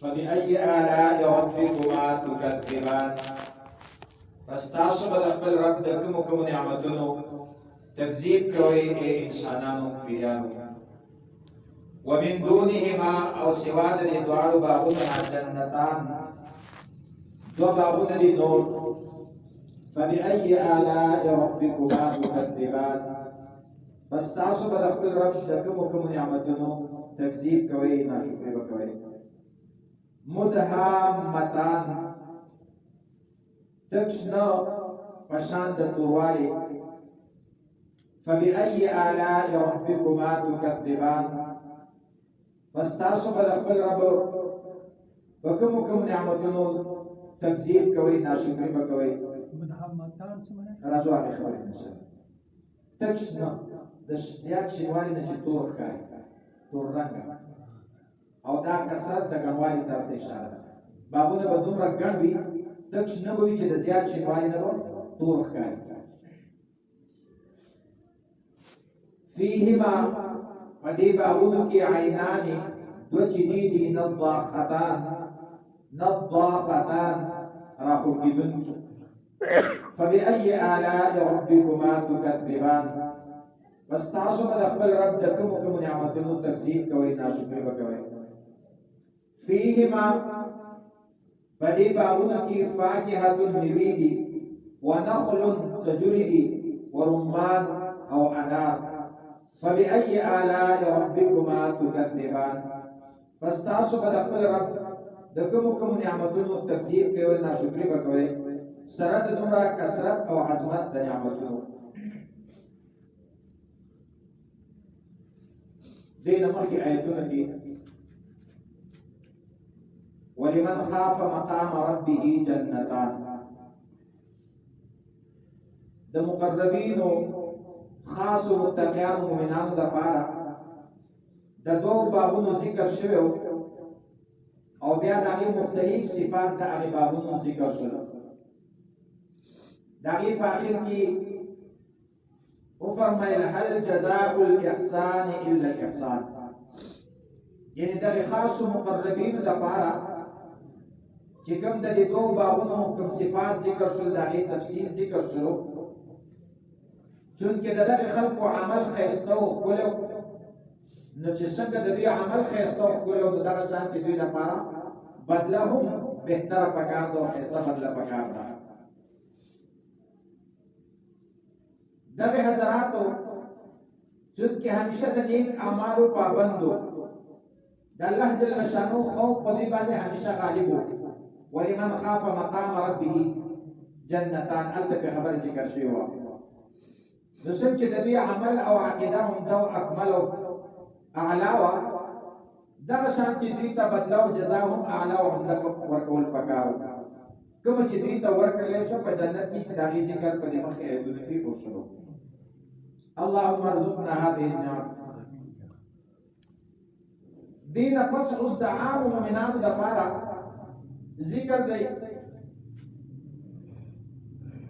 فبأي آلاء ربكما تكذبان فاستاسو بدخل رب دکمو کمو نعمتونو تکذیب کوي اے انسانانو پیانو ومن دونهما او سوا د دوالو بابونو جنتان دو بابونو دی نور فبأي آلاء ربكما تكذبان فاستاسو بدخل رب دکمو کمو نعمتونو تکذیب کوي ناشکری وکوي مدهامتان تکشنا پشان د توروالی فبأي آلاء ربكما تكذبان فاستاسو خپل رب وکمو کوم نعمتونو تکذیب کوي ناشکری وکوي مدهامتان څه راځو هغه خبرې نشه تکشنا د زیات شینوالي نه چې تور ښکاري تور رنګ او دا کثرت د ګڼوالي طرف ته اشاره ده بابونه به دومره ګڼ وي تکش نه وي چې د زیات شینوالي نه به تور ښکاري فیهما په دې بابونو کې عینانې دوه چینې دي نضاختان راخوږېدونکي فبأي آلاء ربكما تكذبان واستاسو د خپل رب د کوم نعمتونو تکذیب کوي ناشکری وکوي فيهما بدي بابونه کی فاکهة النویدی ونخل تجردی ورمان او انار فبأي آلاء ربكما تكذبان فاستاسو د خپل رب د کوم نعمتونو تکذیب کوي ناشکری وکوي سره د دومره کثرت او عظمت د نعمتونو دین مخی آیتونه دي ولمن خاف مقام ربه جنتان د مقربین خاص متقیان مومنانو د پاره د دوه بابونو ذکر شوی او بیا د هغه مختلف صفات د هغه بابونو ذکر شوی د هغه په اخر کې وفرمایل هل جزاء الاحسان الا الاحسان یعنی د خاص مقربین د پاره چې کوم د دې دوه بابونو کوم صفات ذکر شول د هغه تفصیل ذکر شول چونکه د دغه خلقو عمل خیسته او خپل نو چې څنګه د دې عمل خیسته او خپل او دغه ځان کې دوی لپاره بدله هم بهتر پکار دو خیسته بدله پکار ده دغه حضراتو چونکه همیشه د نیک اعمالو پابندو د الله جل شانو خوف په دې باندې همیشه غالب وو ولمن خاف مقام ربه جنتان الته خبر ذکر شوی و نو څنګه چې د دې عمل او عقیده هم دا اکمل او اعلی و دغه شان کې دوی ته بدلا او جزاء هم اعلی او هم ورکول پکارو کوم چې دوی ته ورکړل شو په جنت کې چې دغه ذکر په دې مخکې ایتونه کې وشو اللهم ارزقنا هذه النعم دین پس اوس د عام مومنانو د پاره ذکر دی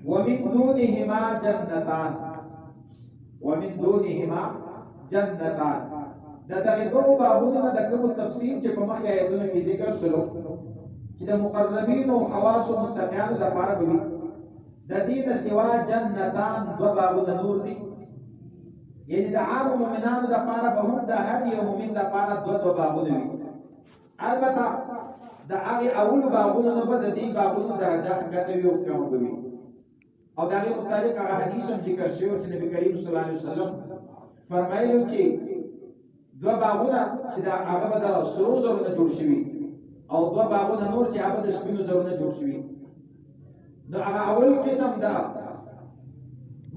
ومن دونهما جنتان جنتان دغه دوه بابونو د کوم تفصیل چې په مخکې ایتونه کې ذکر شلو چې د مقربین او خواص او متقین د پاره وي د دې د سوا جنتان دوه بابونه نور دي یعنی د عام مومنانو د پاره به هم د هر یو مومن د پاره دوه بابونه وي البته د هغه اول بابونو نه بد دي بابونو درجه ښکته وي او کوم وي او دا غي متعلق هغه حدیث هم ذکر شوی چې نبی کریم صلی الله علیه وسلم فرمایلی چې دوه بابونه چې دا هغه به د سرو زرو نه جوړ شوی او دوه بابونه نور چې هغه د سپینو زرو نه جوړ شوی نو هغه اول قسم دا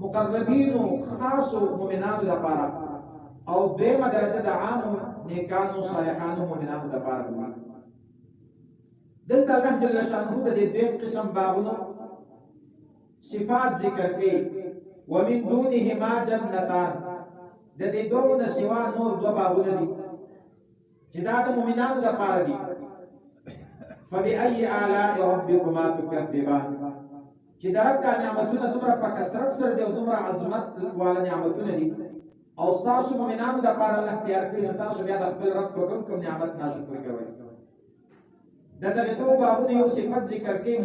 مقربین خاص مومنانو لپاره او دیمه درجه د عام نیکانو صالحانو مومنانو لپاره وي دلته الله جل شانه د دې دویم قسم بابونو صفات ذکر کړي ومن دونهما جنتان د دې دوه نه سوا نور دوه بابونه دي چې دا د مومنانو لپاره دي فبأي آلاء ربكما تكذبان چې دا د نعمتونو دومره په کثرت سره دی او دومره عظمت والا نعمتونه دي او تاسو مؤمنانو د پاره الله تیار کړی نو تاسو بیا د خپل رب په کوم نعمت ناشکر کوئ دغه دوه باغونه یو صفت ذکر کوي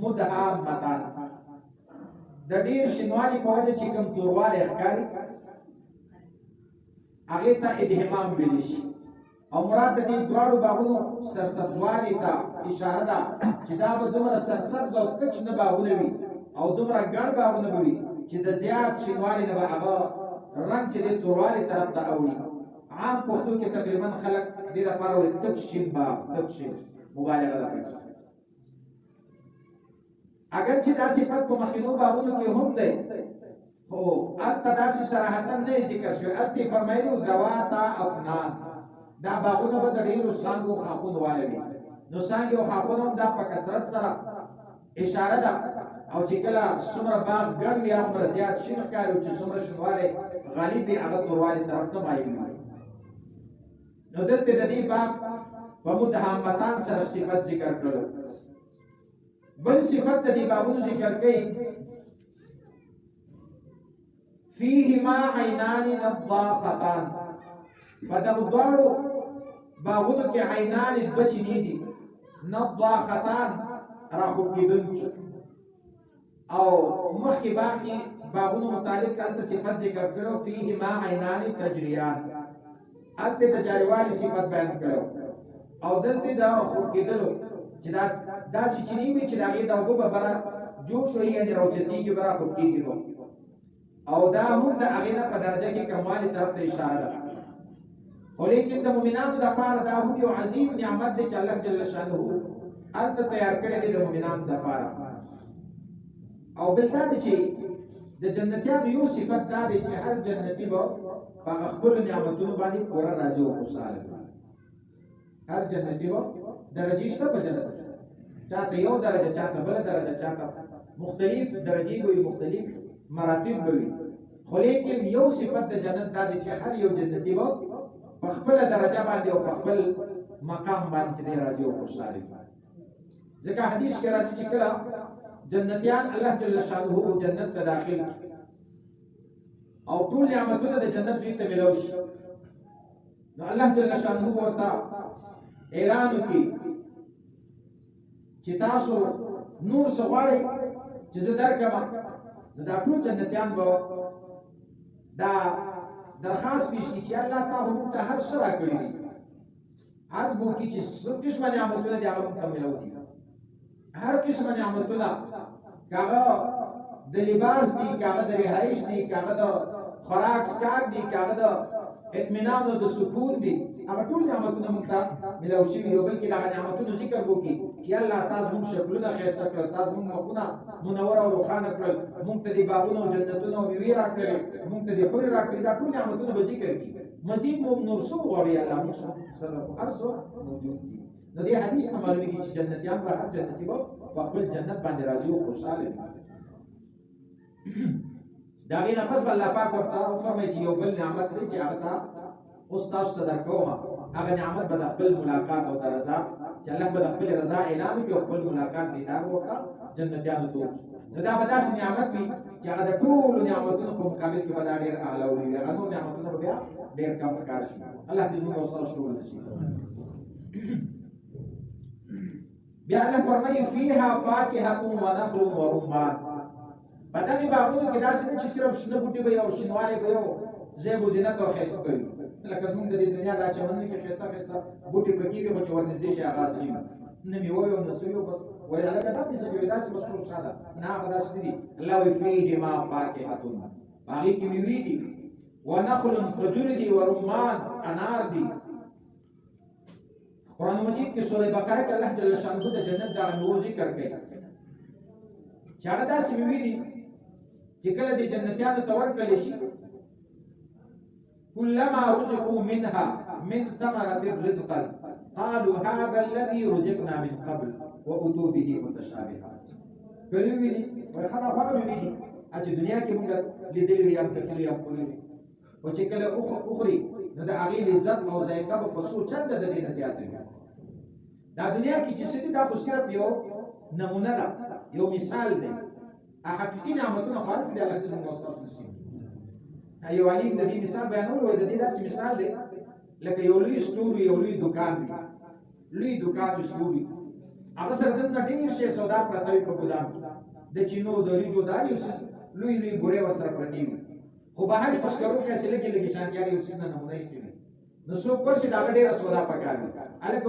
مدهامتان د ډیر شنوالي په وجه چې کوم تورواله ښکاري هغه ته ادهمام ویل شي او مراد د دې دواړو باغونو سرسبزوالي ته اشاره ده چې دا به دومره سرسبز او کچ نه باغونه وي او دومره ګڼ باغونه به وي چې د زیات شنوالي نه به هغه رنګ چې د توروالی طرف ته اوړي عام پښتو کې تقریبا خلک دې لپاره وایي تک شین باغ تک شین مبالغه ده اگر چې دا صفت په مخکینو باغونو کې هم دی خو البته داسې صراحتا نه ذکر شوی البته فرمایلي ذواتا افنان دا باغونه به د ډېرو څانګو خاخونو والا وي نو څانګې او خاخونه هم دا په کثرت سره اشاره ده او چې کله څومره باغ ګڼ وي هغومره زیات شین ښکاري او چې څومره شینوالی غالب وي هغه توروالي طرف ته مایل وي نو دلته د دې باغ په مدهامتان سره صفت ذکر کړلو بل صفت د دې باغونو ذکر کوي فیهما عینان نضاختان په دغو دواړو باغونو کې عینان دوه چینې دي نضاختان راخوب کېدونکي او مخکې باغ کې باغونو متعلق هلته صفت ذکر کړو فیهما عینان تجریان هلته د جاریوالي صفت بیان کړو او دلته د خوب کېدلو چې دا داسې چینې وي چې د هغې د اوبو به بره جوش وي یعنې راوچتېږي به راخوب کېږي او دا هم د هغې نه په درجه کې کموالي طرف ته اشاره ده خو لیکن د مؤمنانو دپاره دا هم یو عظیم نعمت دی چې الله جل شانه هلته تیار کړی دی د مؤمنانو دپاره او بل دا دی چې د جنتیانو یو صفت دا دی چې هر جنتي به په خپلو نعمتونو باندې پوره راضي او خوشحاله وي هر جنتي به درجې شته په جنت چاته یو درجه چاته بله درجه چاته مختلف درجې به وي مختلف مراتب به وي خو لیکن یو صفت د جنت دا دی چې هر یو جنتي به په خپله درجه باندې او په خپل مقام باندې چې دی راضي او خوشحاله وي ځکه حدیث کې راځي چې کله جنتیان الله جل شانه جنت ته داخل او ټول نعمتونه د جنت دوی ته ملو شي نو الله جل شانه ورته اعلان وکړي چې تاسو نور څه غواړئ چې زه درکړم نو دا ټول جنتیان به دا درخواست پیش کړي چې الله تا موږ ته هر څه راکړي دي عرض به وکړي چې څه قسمه نعمتونه دي هغه موږ ته ملو دي هر قسمه نعمتونه کاغه د لباس دي کاغه د رهایش دي کاغه د خوراک سکاک دي کاغه د اطمینان او د سکون دي هغه ټول نعمتونه موږ ته ملو شوي دي بلکې دغه نعمتونو ذکر وکړي چې الله تاسو موږ شکلونه ښایسته کړل تاسو موږ مخونه منور او روښانه کړل موږ ته د باغونو او جنتونو او میوې راکړلې موږ ته د حورې راکړلې دا ټول نعمتونه به ذکر کړي مزید موږ نور څه وغواړي الله موږ سره هر څه موجود دي نو دې حدیث نه معلومیږي چې جنتیان به هر جنتي به په خپل جنت باندې راضي او خوشحاله وي دا غي نه پس الله پاک ورته فرمایي چې یو بل نعمت دی چې هغه ته اوس تاسو ته درکوم هغه نعمت به د خپل ملاقات او د رضا چې الله به د خپل رضا اعلان وکړي او خپل ملاقات دیدار وکړه جنتیانو ته نو دا به داسې نعمت وي چې هغه د ټولو نعمتونو په مقابل کې به دا ډېر اعلی وي هغه نور نعمتونه به بیا ډېر کم ښکار شي الله دې موږ سره شروع شي بیا الله فرمایي فيها فاكهه ونخل ورمان بدغه باغونو کې داسې نه چې صرف شنه بوټي به او شنواله به او زیب او زینت او خیسته کوي لکه زمونږ د دنیا دا چمنونه کې خیسته خیسته بوټي پکېږي خو چې ورنږدې شي آغاز کوي نه میوه او نسوي بس وایي هغه دا پیسې به داسې مشهور شاده نه هغه داسې دي الله فيهما فاكهه باغې کې میوې دي ونخل خجور دي ورمان انار دي قرآن مجید کې سورہ بقره کې الله جل شانه د جنت د انو ذکر کوي چې هغه داسې میوې دي چې کله د جنتیانو ته ورکړل شي كلما رزقوا منها من ثمرة رزقا قالوا هذا الذي رزقنا من قبل وأتوا به متشابها کلیو وی دي وای خنا خو وی دي چې دنیا کې موږ لیدلې وي چې کله یو کولې او چې کله اخري نو د هغه لذت او ذایقه په څو چند د دې زیات وي دا دنیا کې چې څه دا خو صرف یو نمونه ده یو مثال دی حقیقي نعمتونه خالق دی الله دې موږ واستو نشي یو علیم د دې مثال بیانول وای د دې داسې مثال دی لکه یو لوی سټور یو لوی دکان وي لوی دکان سټور هغه سره دنه ډیر شی سودا پرته وي په ګدام د چینو د ریجو دا یو لوی لوی ګورې ورسره پرتی وي خو بهر پښکرو کې سلګي لګي شانګیاري اوسې نه نمونه یې نو څوک ورشي دا ډیره سودا پکاره الکه